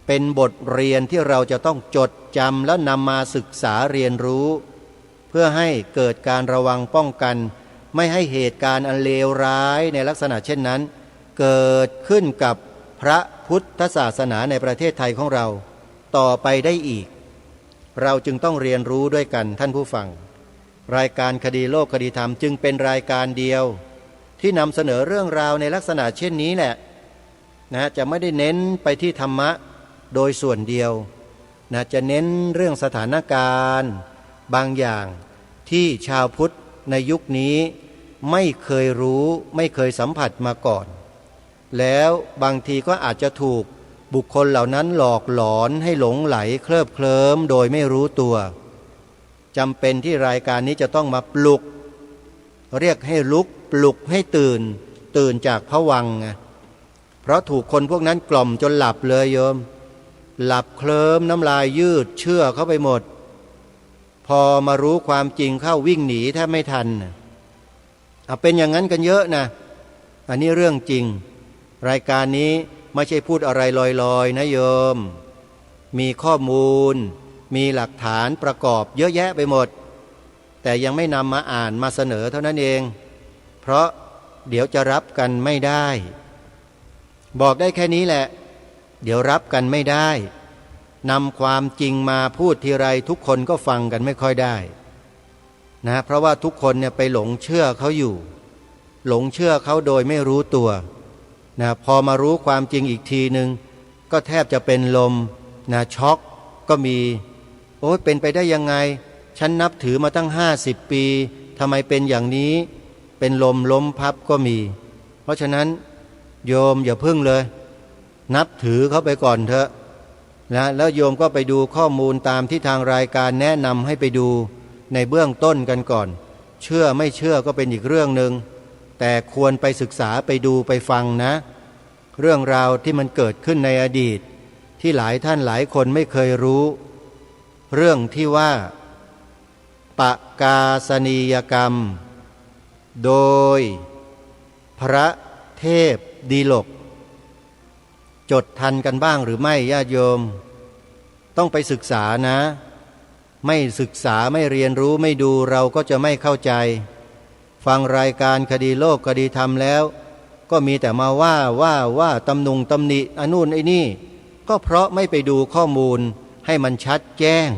เป็นบทเรียนที่เราจะต้องจดจำแล้วนำมาศึกษาเรียนรู้เพื่อให้เกิดการระวังป้องกันไม่ให้เหตุการณ์อันเลวร้ายในลักษณะเช่นนั้นเกิดขึ้นกับพระพุทธศาสนาในประเทศไทยของเราต่อไปได้อีกเราจึงต้องเรียนรู้ด้วยกันท่านผู้ฟังรายการคดีโลกคดีธรรมจึงเป็นรายการเดียวที่นำเสนอเรื่องราวในลักษณะเช่นนี้แหละนะจะไม่ได้เน้นไปที่ธรรมะโดยส่วนเดียวนะจะเน้นเรื่องสถานการณ์บางอย่างที่ชาวพุทธในยุคนี้ไม่เคยรู้ไม่เคยสัมผัสมาก่อนแล้วบางทีก็อาจจะถูกบุคคลเหล่านั้นหลอกหลอนให้หลงไหลเคลิบเคลิ้มโดยไม่รู้ตัวจำเป็นที่รายการนี้จะต้องมาปลุกเรียกให้ลุกปลุกให้ตื่นจากภวังค์ไงเพราะถูกคนพวกนั้นกล่อมจนหลับเลยโยมหลับเคลิ้มน้ำลายยืดเชื่อเข้าไปหมดพอมารู้ความจริงเข้าวิ่งหนีแทบไม่ทันเป็นอย่างนั้นกันเยอะนะอันนี้เรื่องจริง รายการนี้ไม่ใช่พูดอะไรลอยๆนะโยมมีข้อมูลมีหลักฐานประกอบเยอะแยะไปหมดแต่ยังไม่นำมาอ่านมาเสนอเท่านั้นเองเพราะเดี๋ยวจะรับกันไม่ได้บอกได้แค่นี้แหละเดี๋ยวรับกันไม่ได้นำความจริงมาพูดทีไรทุกคนก็ฟังกันไม่ค่อยได้นะเพราะว่าทุกคนเนี่ยไปหลงเชื่อเขาอยู่หลงเชื่อเขาโดยไม่รู้ตัวนะพอมารู้ความจริงอีกทีนึงก็แทบจะเป็นลมนะช็อกก็มีโอ้ยเป็นไปได้ยังไงฉันนับถือมาตั้ง50 ปีทำไมเป็นอย่างนี้เป็นลมล้มพับก็มีเพราะฉะนั้นโยมอย่าพึ่งเลยนับถือเขาไปก่อนเถอะนะแล้วโยมก็ไปดูข้อมูลตามที่ทางรายการแนะนำให้ไปดูในเบื้องต้นกันก่อนเชื่อไม่เชื่อก็เป็นอีกเรื่องหนึ่งแต่ควรไปศึกษาไปดูไปฟังนะเรื่องราวที่มันเกิดขึ้นในอดีตที่หลายท่านหลายคนไม่เคยรู้เรื่องที่ว่าปกาสนียกรรมโดยพระเทพดีลกจดทันกันบ้างหรือไม่ญาติโยมต้องไปศึกษานะไม่ศึกษาไม่เรียนรู้ไม่ดูเราก็จะไม่เข้าใจฟังรายการคดีโลกคดีธรรมแล้วก็มีแต่มาว่าตำหนิตำหนิอนู่นไอ้นี่ก็เพราะไม่ไปดูข้อมูลให้มันชัดแจ้ง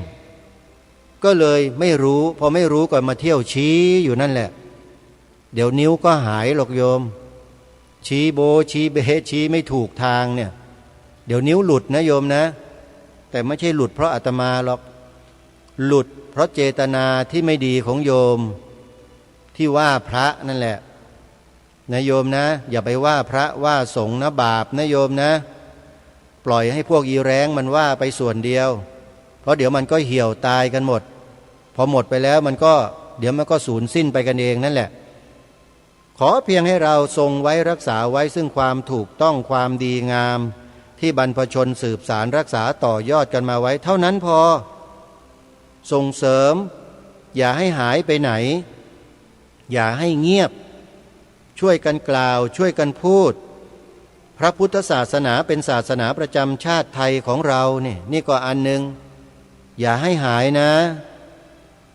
ก็เลยไม่รู้พอไม่รู้ก็มาเที่ยวชี้อยู่นั่นแหละเดี๋ยวนิ้วก็หายหรอกโยมชี้โบชี้เบชี้ไม่ถูกทางเนี่ยเดี๋ยวนิ้วหลุดนะโยมนะแต่ไม่ใช่หลุดเพราะอาตมาหรอกหลุดเพราะเจตนาที่ไม่ดีของโยมที่ว่าพระนั่นแหละนะโยมนะอย่าไปว่าพระว่าสงฆ์นะบาปนะโยมนะปล่อยให้พวกอีแรงมันว่าไปส่วนเดียวเพราะเดี๋ยวมันก็เหี่ยวตายกันหมดพอหมดไปแล้วมันก็เดี๋ยวมันก็สูญสิ้นไปกันเองนั่นแหละขอเพียงให้เราทรงไว้รักษาไว้ซึ่งความถูกต้องความดีงามที่บรรพชนสืบสารรักษาต่อยอดกันมาไว้เท่านั้นพอส่งเสริมอย่าให้หายไปไหนอย่าให้เงียบช่วยกันกล่าวช่วยกันพูดพระพุทธศาสนาเป็นศาสนาประจำชาติไทยของเราเนี่ยนี่ก็อันหนึ่งอย่าให้หายนะ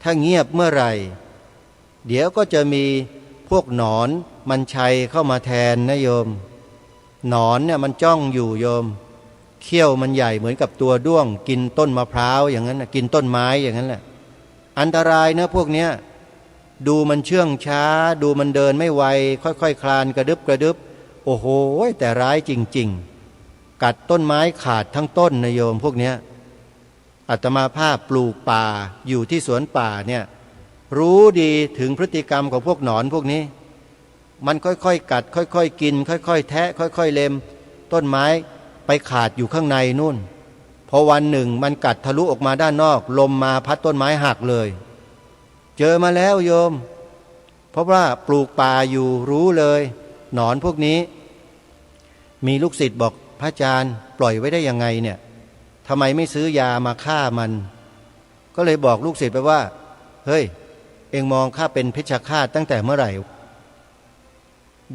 ถ้าเงียบเมื่อไหร่เดี๋ยวก็จะมีพวกหนอนมันชัยเข้ามาแทนนะโยมหนอนเนี่ยมันจ้องอยู่โยมเขี้ยวมันใหญ่เหมือนกับตัวด้วงกินต้นมะพร้าวอย่างนั้นนะกินต้นไม้อย่างนั้นแหละอันตรายนะพวกเนี้ยดูมันเชื่องช้าดูมันเดินไม่ไวค่อยๆคลานกระดึบโอ้โหแต่ร้ายจริงๆกัดต้นไม้ขาดทั้งต้นนะโยมพวกเนี้ยอาตมาภาพปลูกป่าอยู่ที่สวนป่าเนี่ยรู้ดีถึงพฤติกรรมของพวกหนอนพวกนี้มันค่อยๆกัดค่อยๆกินค่อยๆแทะค่อยๆเล็มต้นไม้ไปขาดอยู่ข้างในนู่นพอวันหนึ่งมันกัดทะลุออกมาด้านนอกลมมาพัดต้นไม้หักเลยเจอมาแล้วโยมเพราะว่าปลูกป่าอยู่รู้เลยหนอนพวกนี้มีลูกศิษย์บอกพระอาจารย์ปล่อยไว้ได้ยังไงเนี่ยทำไมไม่ซื้อยามาฆ่ามันก็เลยบอกลูกศิษย์ไปว่าเฮ้ยเอ็งมองข้าเป็นเพชฌฆาตตั้งแต่เมื่อไหร่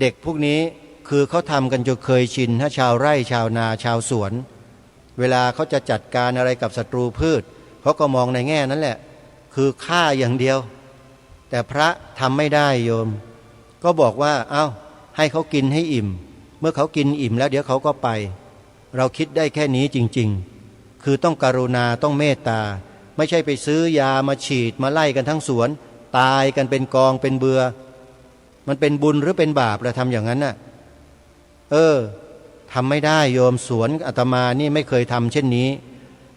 เด็กพวกนี้คือเขาทำกันจนเคยชินถ้าชาวไร่ชาวนาชาวสวนเวลาเขาจะจัดการอะไรกับศัตรูพืชเขาก็มองในแง่นั้นแหละคือฆ่าอย่างเดียวแต่พระทำไม่ได้โยมก็บอกว่าเอ้าให้เขากินให้อิ่มเมื่อเขากินอิ่มแล้วเดี๋ยวเขาก็ไปเราคิดได้แค่นี้จริงๆคือต้องกรุณาต้องเมตตาไม่ใช่ไปซื้อยามาฉีดมาไล่กันทั้งสวนตายกันเป็นกองเป็นเบือมันเป็นบุญหรือเป็นบาปเราทำอย่างนั้นน่ะทำไม่ได้โยมสวนอาตมานี่ไม่เคยทำเช่นนี้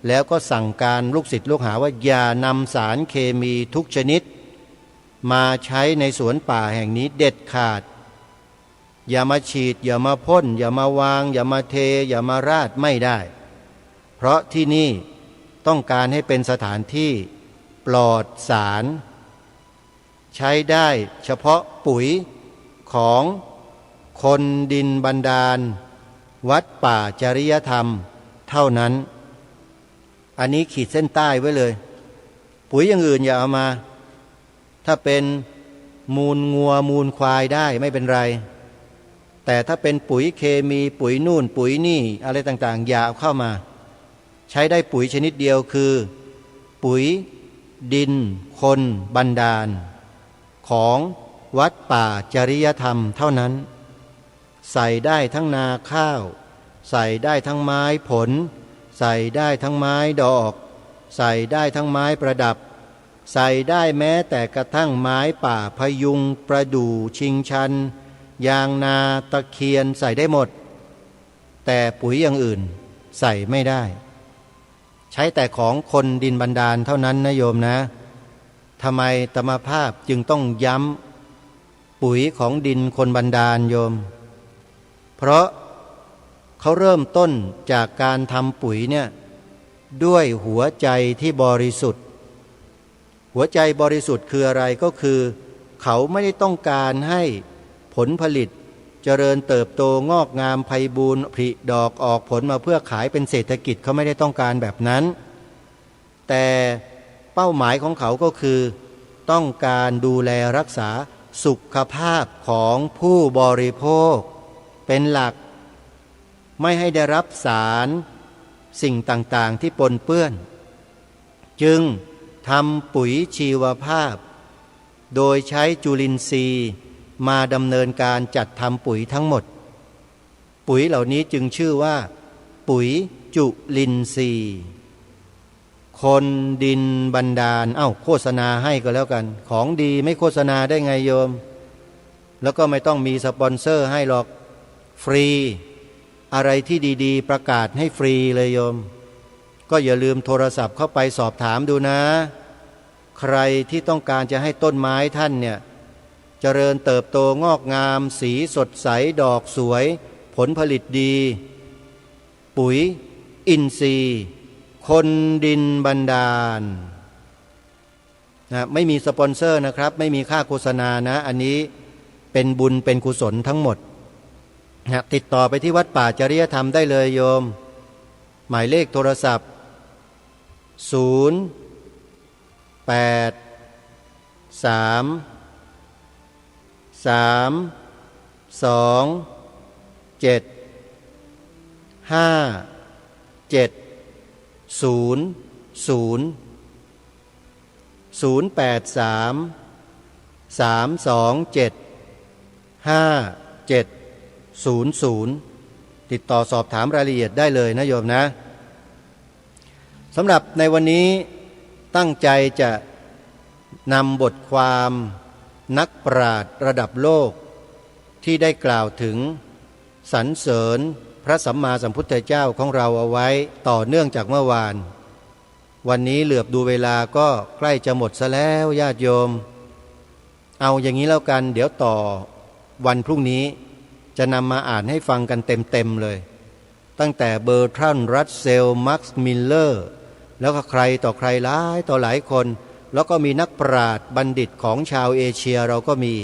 แล้วก็สั่งการลูกศิษย์ลูกหาว่าอย่านำสารเคมีทุกชนิดมาใช้ในสวนป่าแห่งนี้เด็ดขาดอย่ามาฉีดอย่ามาพ่นอย่ามาวางอย่ามาเทอย่ามาราดไม่ได้เพราะที่นี่ต้องการให้เป็นสถานที่ปลอดสารใช้ได้เฉพาะปุ๋ยของคนดินบันดาลวัดป่าจริยธรรมเท่านั้นอันนี้ขีดเส้นใต้ไว้เลยปุ๋ยอย่างอื่นอย่าเอามาถ้าเป็นมูลงัวมูลควายได้ไม่เป็นไร แต่ถ้าเป็นปุ๋ยเคมีปุ๋ยนู่นปุ๋ยนี่อะไรต่างๆอย่าเอาเข้ามาใช้ได้ปุ๋ยชนิดเดียวคือปุ๋ยดินคนบันดาลของวัดป่าจริยธรรมเท่านั้นใส่ได้ทั้งนาข้าวใส่ได้ทั้งไม้ผลใส่ได้ทั้งไม้ดอกใส่ได้ทั้งไม้ประดับใส่ได้แม้แต่กระทั่งไม้ป่าพยุงประดู่ชิงชันยางนาตะเคียนใส่ได้หมดแต่ปุ๋ยอย่างอื่นใส่ไม่ได้ใช้แต่ของคนดินบันดาลเท่านั้นนะโยมนะทำไมตมภาพจึงต้องย้ำปุ๋ยของดินคนบันดาลโยมเพราะเขาเริ่มต้นจากการทำปุ๋ยเนี่ยด้วยหัวใจที่บริสุทธิ์หัวใจบริสุทธิ์คืออะไรก็คือเขาไม่ได้ต้องการให้ผลผลิตเจริญเติบโตงอกงามไพบูรย์ผลิดอกออกผลมาเพื่อขายเป็นเศรษฐกิจเขาไม่ได้ต้องการแบบนั้นแต่เป้าหมายของเขาก็คือต้องการดูแลรักษาสุขภาพของผู้บริโภคเป็นหลักไม่ให้ได้รับสารสิ่งต่างๆที่ปนเปื้อนจึงทำปุ๋ยชีวภาพโดยใช้จุลินทรีย์มาดำเนินการจัดทำปุ๋ยทั้งหมดปุ๋ยเหล่านี้จึงชื่อว่าปุ๋ยจุลินทรีย์คนดินบันดาลโฆษณาให้ก็แล้วกันของดีไม่โฆษณาได้ไงโยมแล้วก็ไม่ต้องมีสปอนเซอร์ให้หรอกฟรีอะไรที่ดีๆประกาศให้ฟรีเลยโยมก็อย่าลืมโทรศัพท์เข้าไปสอบถามดูนะใครที่ต้องการจะให้ต้นไม้ท่านเนี่ยเจริญเติบโตงอกงามสีสดใสดอกสวยผลผลิตดีปุ๋ยอินทรีย์คนดินบันดาลนะไม่มีสปอนเซอร์นะครับไม่มีค่าโฆษณานะอันนี้เป็นบุญเป็นกุศลทั้งหมดนะติดต่อไปที่วัดป่าจริยธรรมได้เลยโยมหมายเลขโทรศัพท์ติดต่อสอบถามรายละเอียดได้เลยนะโยมนะสำหรับในวันนี้ตั้งใจจะนำบทความนักปราชญ์ระดับโลกที่ได้กล่าวถึงสรรเสริญพระสัมมาสัมพุทธเจ้าของเราเอาไว้ต่อเนื่องจากเมื่อวานวันนี้เหลือบดูเวลาก็ใกล้จะหมดซะแล้วญาติโยมเอาอย่างนี้แล้วกันเดี๋ยวต่อวันพรุ่งนี้จะนำมาอ่านให้ฟังกันเต็มๆเลยตั้งแต่เบอร์ทรันด์รัสเซลมักซ์มิลเลอร์แล้วก็ใครต่อใครหลายต่อหลายคนแล้วก็มีนักปราชญ์บัณฑิตของชาวเอเชียเราก็มี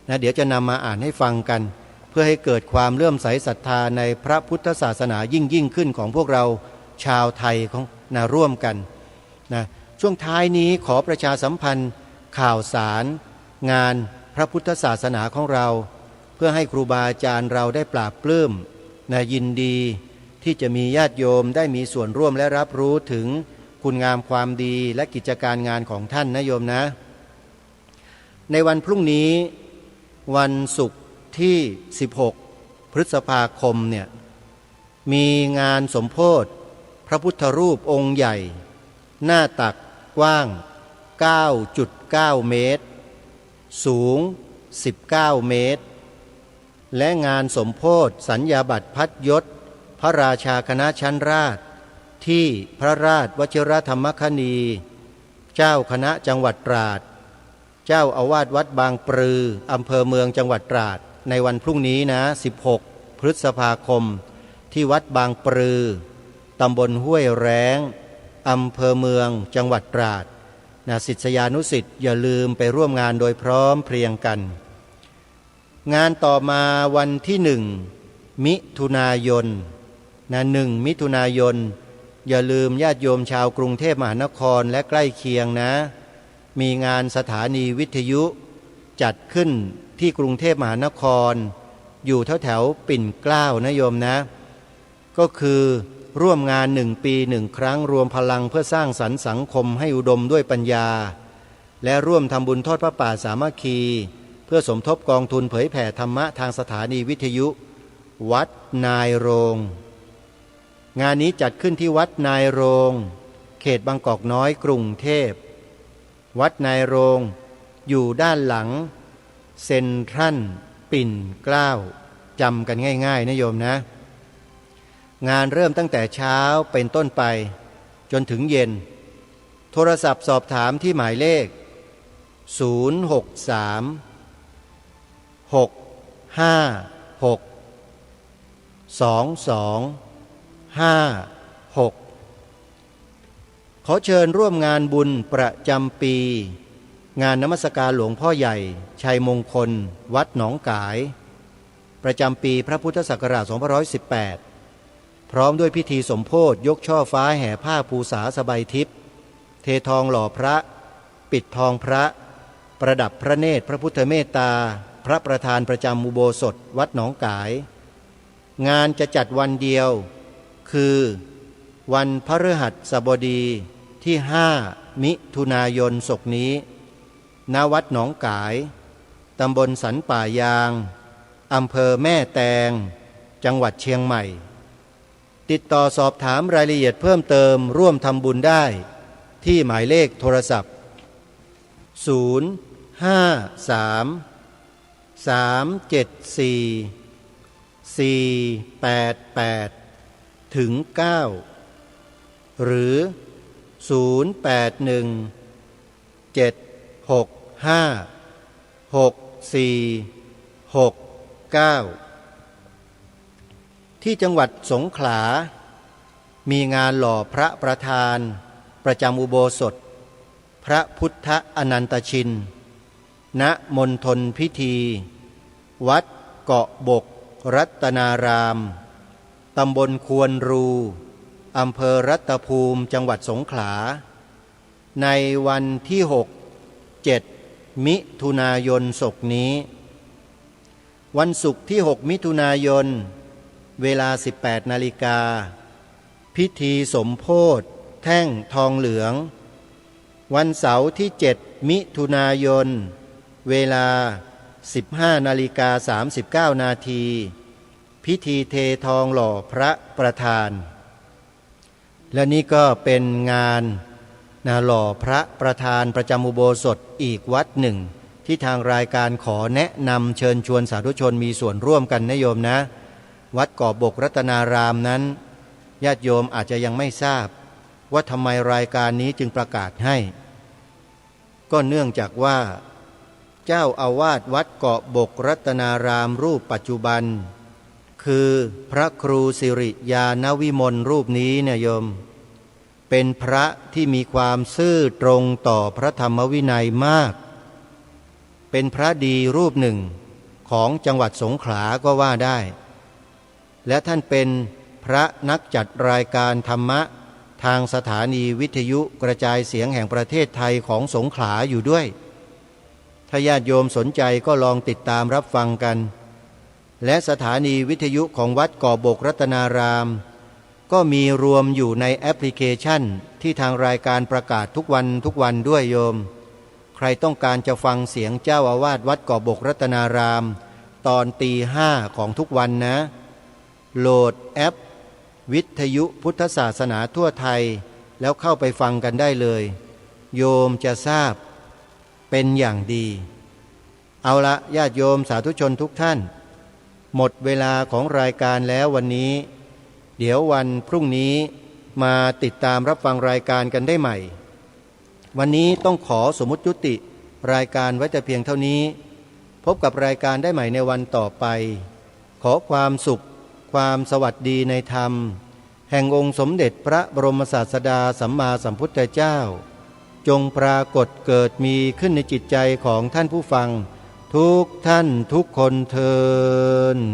นะเดี๋ยวจะนำมาอ่านให้ฟังกันเพื่อให้เกิดความเลื่อมใสศรัทธาในพระพุทธศาสนายิ่งขึ้นของพวกเราชาวไทยของร่วมกันนะช่วงท้ายนี้ขอประชาสัมพันธ์ข่าวสารงานพระพุทธศาสนาของเราเพื่อให้ครูบาอาจารย์เราได้ปราบปลื้มยินดีที่จะมีญาติโยมได้มีส่วนร่วมและรับรู้ถึงคุณงามความดีและกิจการงานของท่านนะโยมนะในวันพรุ่งนี้วันศุกร์ที่16พฤษภาคมเนี่ยมีงานสมโภชพระพุทธรูปองค์ใหญ่หน้าตักกว้าง 9.9 เมตรสูง19 เมตรและงานสมโภชสัญญาบัตรพัดยศพระราชาคณะชั้นราชที่พระราชวชิรธรรมคณีเจ้าคณะจังหวัดตราดเจ้าอาวาสวัดบางปรืออำเภอเมืองจังหวัดตราดในวันพรุ่งนี้นะ16พฤษภาคมที่วัดบางปรือตำบลห้วยแร้งอำเภอเมืองจังหวัดตราดศิษยานุศิษย์อย่าลืมไปร่วมงานโดยพร้อมเพรียงกันงานต่อมาวันที่1มิถุนายน1มิถุนายนอย่าลืมญาติโยมชาวกรุงเทพมหานครและใกล้เคียงนะมีงานสถานีวิทยุจัดขึ้นที่กรุงเทพมหานคร อยู่แถวปิ่นเกล้านะโยมนะก็คือร่วมงาน1 ปี1 ครั้งรวมพลังเพื่อสร้างสรรค์สังคมให้อุดมด้วยปัญญาและร่วมทำบุญทอดพระป่าสามัคคีเพื่อสมทบกองทุนเผยแผ่ธรรมะทางสถานีวิทยุวัดนายโรงงานนี้จัดขึ้นที่วัดนายโรงเขตบางกอกน้อยกรุงเทพวัดนายโรงอยู่ด้านหลังเซ็นทรัลปิ่นเกล้าจำกันง่ายๆนะโยมนะงานเริ่มตั้งแต่เช้าเป็นต้นไปจนถึงเย็นโทรศัพท์สอบถามที่หมายเลข063 656 2256ขอเชิญร่วมงานบุญประจำปีงานนมัสการหลวงพ่อใหญ่ชัยมงคลวัดหนองกายประจำปีพระพุทธศักราช2518พร้อมด้วยพิธีสมโภชยกช่อฟ้าแห่ผ้าภูษาสบายทิพย์เททองหล่อพระปิดทองพระประดับพระเนตรพระพุทธเมตตาพระประธานประจำอุโบสถวัดหนองกายงานจะจัดวันเดียวคือวันพฤหัสบดีที่5 มิถุนายนศกนี้ณวัดหนองกายตำบลสันป่ายางอำเภอแม่แตงจังหวัดเชียงใหม่ติดต่อสอบถามรายละเอียดเพิ่มเติมร่วมทำบุญได้ที่หมายเลขโทรศัพท์053-374-488-9หรือ081-765-6469ที่จังหวัดสงขลามีงานหล่อพระประธานประจำอุโบสถพระพุทธอนันตชินณมณฑลพิธีวัดเกาะบกรัตนารามตำบลควนรูอำเภอรัตภูมิจังหวัดสงขลาในวันที่6-7 มิถุนายนศกนี้วันศุกร์ที่6 มิถุนายนเวลา 18 นาฬิกาพิธีสมโภชแท่งทองเหลืองวันเสาร์ที่7 มิถุนายนเวลา 15:39 นาทีพิธีเททองหล่อพระประธานและนี่ก็เป็นงานหล่อพระประธานประจำอุโบสถอีกวัดหนึ่งที่ทางรายการขอแนะนำเชิญชวนสาธุชนมีส่วนร่วมกันนะโยมนะวัดเกาะบกรัตนารามนั้นญาติโยมอาจจะยังไม่ทราบว่าทำไมรายการนี้จึงประกาศให้ก็เนื่องจากว่าเจ้าอาวาสวัดเกาะบกรัตนารามรูปปัจจุบันคือพระครูสิริยานวิมลรูปนี้เนี่ยโยมเป็นพระที่มีความซื่อตรงต่อพระธรรมวินัยมากเป็นพระดีรูปหนึ่งของจังหวัดสงขลาก็ว่าได้และท่านเป็นพระนักจัดรายการธรรมะทางสถานีวิทยุกระจายเสียงแห่งประเทศไทยของสงขลาอยู่ด้วยถ้าญาติโยมสนใจก็ลองติดตามรับฟังกันและสถานีวิทยุของวัดเกาะบกรัตนารามก็มีรวมอยู่ในแอปพลิเคชันที่ทางรายการประกาศทุกวันด้วยโยมใครต้องการจะฟังเสียงเจ้าอาวาสวัดเกาะบกรัตนารามตอนตี 5ของทุกวันนะโหลดแอปวิทยุพุทธศาสนาทั่วไทยแล้วเข้าไปฟังกันได้เลยโยมจะทราบเป็นอย่างดีเอาละญาติโยมสาธุชนทุกท่านหมดเวลาของรายการแล้ววันนี้เดี๋ยววันพรุ่งนี้มาติดตามรับฟังรายการกันได้ใหม่วันนี้ต้องขอสมมุติยุติรายการไว้แต่เพียงเท่านี้พบกับรายการได้ใหม่ในวันต่อไปขอความสุขความสวัสดีในธรรมแห่งองค์สมเด็จพระบรมศาสดาสัมมาสัมพุทธเจ้าจงปรากฏเกิดมีขึ้นในจิตใจของท่านผู้ฟังทุกท่านทุกคนเทอญ